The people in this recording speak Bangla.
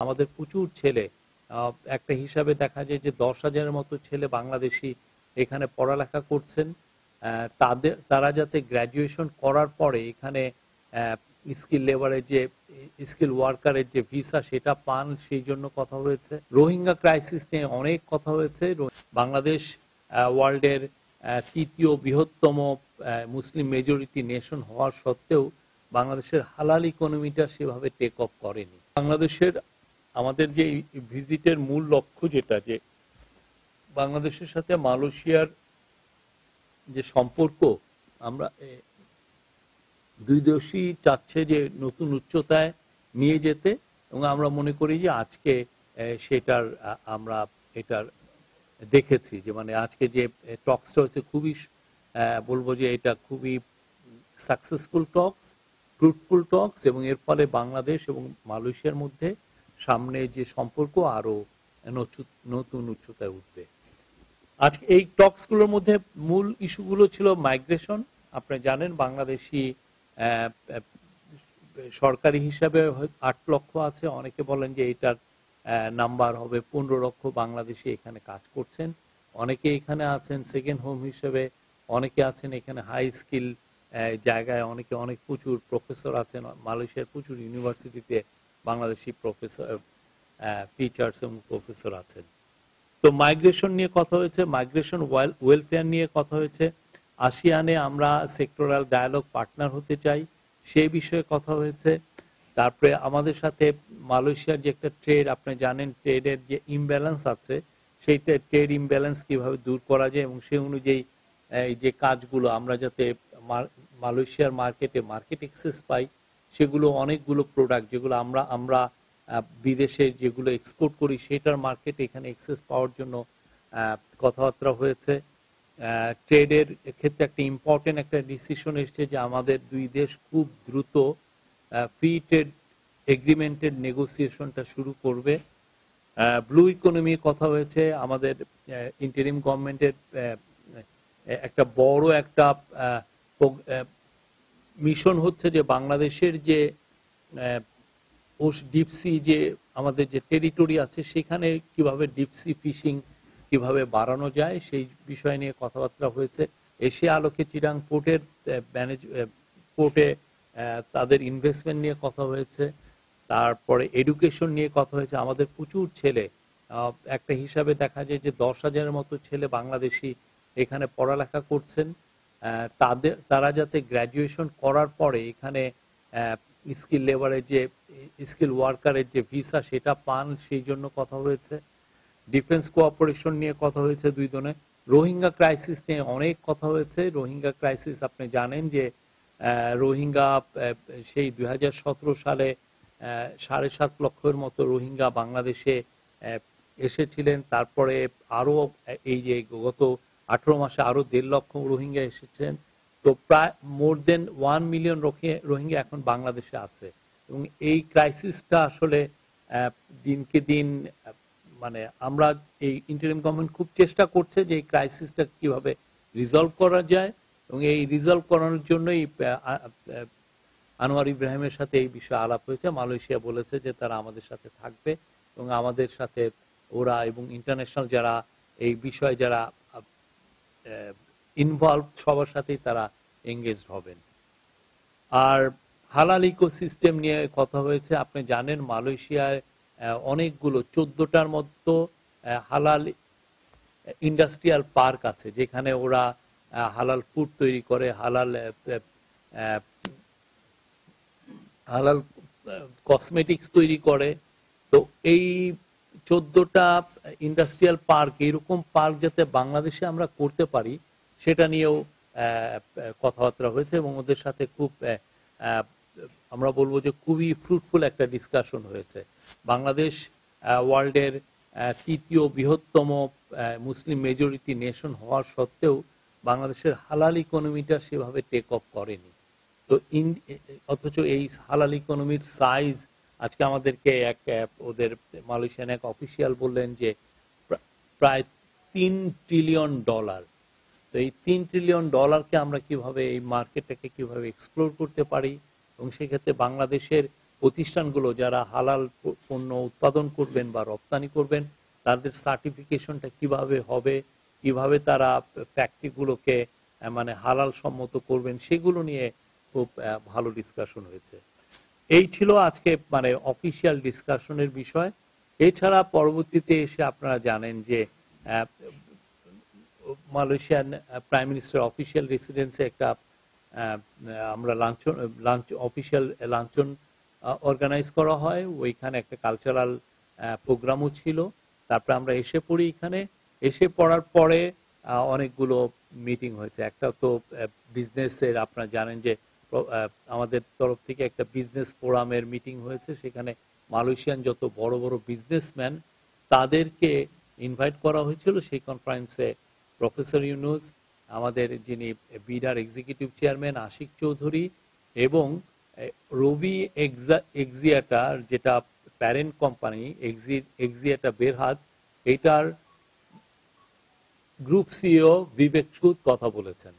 আমাদের প্রচুর ছেলে একটা হিসাবে দেখা যায় যে 10,000-এর মতো ছেলে বাংলাদেশি এখানে পড়ালেখা করছেন। তারা যাতে গ্র্যাজুয়েশন করার পরে এখানে স্কিল লেবারের যে স্কিল ওয়ার্কারের যে ভিসা সেটা পান, সেই জন্য কথা হয়েছে। রোহিঙ্গা ক্রাইসিস নিয়ে অনেক কথা হয়েছে। বাংলাদেশ ওয়ার্ল্ডের তৃতীয় বৃহত্তম মুসলিম মেজরিটি নেশন হওয়ার সত্ত্বেও বাংলাদেশের হালাল ইকোনমিটা সেভাবে টেক অফ করেনি। বাংলাদেশের আমাদের যে ভিজিটের মূল লক্ষ্য যেটা, যে বাংলাদেশের সাথে মালয়েশিয়ার যে সম্পর্ক, আমরা দুই দেশই চাচ্ছে যে নতুন উচ্চতায় নিয়ে যেতে, এবং আমরা মনে করি যে আজকে সেটার আমরা এটার দেখেছি যে মানে আজকে যে টক্সটা হচ্ছে খুবই বলবো যে এটা খুবই সাকসেসফুল টক্স, ফ্রুটফুল টক্স, এবং এর ফলে বাংলাদেশ এবং মালয়েশিয়ার মধ্যে সামনে যে সম্পর্ক আরো নতুন উচ্চতায় উঠবে। আজকে এই টক্সগুলোর মধ্যে মূল ইস্যুগুলো ছিল মাইগ্রেশন। আপনি জানেন বাংলাদেশি সরকারি হিসাবে 8 লক্ষ আছে, অনেকে বলেন যে এটার নাম্বার হবে 15 লক্ষ বাংলাদেশি এখানে কাজ করছেন। অনেকে এখানে আছেন সেকেন্ড হোম হিসেবে, অনেকে আছেন এখানে হাই স্কিল জায়গায়, অনেকে প্রচুর প্রফেসর আছেন। মালয়েশিয়ার প্রচুর ইউনিভার্সিটিতে বাংলাদেশি প্রফেসর, টিচার্স এবং প্রফেসর আছেন। তো মাইগ্রেশন নিয়ে কথা হয়েছে, মাইগ্রেশন ওয়েলফেয়ার নিয়ে কথা হয়েছে। আসিয়ানে আমরা সেক্টরাল ডায়ালগ পার্টনার হতে চাই, সেই বিষয়ে কথা হয়েছে। তারপরে আমাদের সাথে মালয়েশিয়ার যে একটা ট্রেড, আপনি জানেন ট্রেডের যে ইমব্যালেন্স আছে, সেই ট্রেড ইমব্যালেন্স কিভাবে দূর করা যায়, এবং সেই অনুযায়ী এই যে কাজগুলো আমরা যাতে মালয়েশিয়ার মার্কেট অ্যাক্সেস পাই, সেগুলো অনেকগুলো প্রোডাক্ট যেগুলো আমরা বিদেশে যেগুলো এক্সপোর্ট করি সেটার মার্কেট এখানে অ্যাক্সেস পাওয়ার জন্য কথাবার্তা হয়েছে। ট্রেডের ক্ষেত্রে একটা ইম্পর্টেন্ট একটা ডিসিশন এসছে যে আমাদের দুই দেশ খুব দ্রুত ফ্রি ট্রেড এগ্রিমেন্টের নেগোসিয়েশনটা শুরু করবে। ব্লু ইকোনমি কথা হয়েছে। আমাদের ইন্টারিম গভর্নমেন্টের একটা বড় একটা মিশন হচ্ছে যে বাংলাদেশের যে ডিপসি যে আমাদের যে টেরিটরি আছে সেখানে কিভাবে ডিপসি ফিশিং কিভাবে বাড়ানো যায় সেই বিষয় নিয়ে কথাবার্তা হয়েছে। এশিয়া আলোকে চিরাং পোর্টে তাদের ইনভেস্টমেন্ট নিয়ে কথা হয়েছে। তারপরে এডুকেশন নিয়ে কথা হয়েছে। আমাদের প্রচুর ছেলে, একটা হিসাবে দেখা যায় যে 10,000-এর মতো ছেলে বাংলাদেশি এখানে পড়ালেখা করছেন। তারা যাতে গ্র্যাজুয়েশন করার পরে এখানে স্কিল লেবারের যে স্কিল ওয়ার্কারের যে ভিসা সেটা পান, সেই জন্য কথা হয়েছে। ডিফেন্স কোঅপারেশন নিয়ে কথা হয়েছে দুই জনে। রোহিঙ্গা ক্রাইসিস নিয়ে অনেক কথা হয়েছে। রোহিঙ্গা ক্রাইসিস আপনি জানেন যে রোহিঙ্গা সেই 2017 সালে 7.5 লক্ষের মতো রোহিঙ্গা বাংলাদেশে এসেছিলেন। তারপরে আরো এই যে গত 18 মাসে আরো 1.5 লক্ষ রোহিঙ্গা এসেছেন। তো প্রায় মোর দেন 1 মিলিয়ন রোহিঙ্গা এখন বাংলাদেশে আছে, এবং এই ক্রাইসিসটা আসলে দিনকে দিন মানে আমরা এই ইন্টারিম গভর্নমেন্ট খুব চেষ্টা করছে যে এই ক্রাইসিসটা কিভাবে রিজলভ করা যায়, এবং এই রিজলভ করানোর জন্যই আনোয়ার ইব্রাহিমের সাথে এই বিষয়ে আলাপ হয়েছে। মালয়েশিয়া বলেছে যে তারা আমাদের সাথে থাকবে, এবং আমাদের সাথে ওরা এবং ইন্টারন্যাশনাল যারা এই বিষয়ে যারা ইনভলভ সবার সাথেই তারা এঙ্গেজড হবেন। আর হালাল ইকোসিস্টেম নিয়ে কথা হয়েছে। আপনি জানেন মালয়েশিয়ায় অনেকগুলো 14টার মতো হালাল ইন্ডাস্ট্রিয়াল পার্ক আছে, যেখানে ওরা হালাল ফুড তৈরি করে, হালাল কসমেটিক্স তৈরি করে। তো এই 14টা ইন্ডাস্ট্রিয়াল পার্ক, এইরকম পার্ক যাতে বাংলাদেশে আমরা করতে পারি সেটা নিয়েও কথাবার্তা হয়েছে, এবং ওদের সাথে খুব আমরা বলবো যে খুবই ফ্রুটফুল একটা ডিসকাশন হয়েছে। বাংলাদেশ ওয়ার্ল্ডের তৃতীয় বৃহত্তম মুসলিম মেজরিটি নেশন হওয়ার সত্ত্বেও বাংলাদেশের হালাল ইকোনমিটা সেভাবে টেক অফ করেনি। তো অথচ এই হালাল ইকোনমির সাইজ আজকে আমাদেরকে ওদের মালয়েশিয়ান এক অফিসিয়াল বললেন যে প্রায় $3 ট্রিলিয়ন। তো এই $3 ট্রিলিয়ন আমরা কিভাবে এই মার্কেটটাকে কিভাবে এক্সপ্লোর করতে পারি, এবং সেক্ষেত্রে বাংলাদেশের প্রতিষ্ঠানগুলো যারা হালাল পণ্য উৎপাদন করবেন বা রপ্তানি করবেন তাদের সার্টিফিকেশনটা কিভাবে হবে, কিভাবে তারা ফ্যাক্টরিগুলোকে মানে হালাল সম্মত করবেন, সেগুলো নিয়ে খুব ভালো ডিসকাশন হয়েছে। এই ছিল আজকে মানে অফিসিয়াল ডিসকাশনের বিষয়। এছাড়া পরবর্তীতে এসে আপনারা জানেন যে মালয়েশিয়ান প্রাইম মিনিস্টার অফিসিয়াল রেসিডেন্সে একটা আমরা লাঞ্চ অফিসিয়াল লাঞ্চন অর্গানাইজ করা হয়, ওইখানে একটা কালচারাল প্রোগ্রামও ছিল। তারপরে আমরা এসে পড়ি, এখানে এসে পড়ার পরে অনেকগুলো মিটিং হয়েছে। একটা তো বিজনেসের, আপনারা জানেন যে আমাদের তরফ থেকে একটা বিজনেস ফোরামের মিটিং হয়েছে, সেখানে মালয়েশিয়ান যত বড় বড় বিজনেসম্যান তাদেরকে ইনভাইট করা হয়েছিল। সেই কনফারেন্সে প্রফেসর ইউনুস, আমাদের যিনি বিডার এক্সিকিউটিভ চেয়ারম্যান আশিক চৌধুরী এবং রবি এক্সিয়াটা, যেটা প্যারেন্ট কোম্পানি এক্সিয়াটা বেরহাত, এটার গ্রুপ সিইও বিবেক সুদ কথা বলেছেন।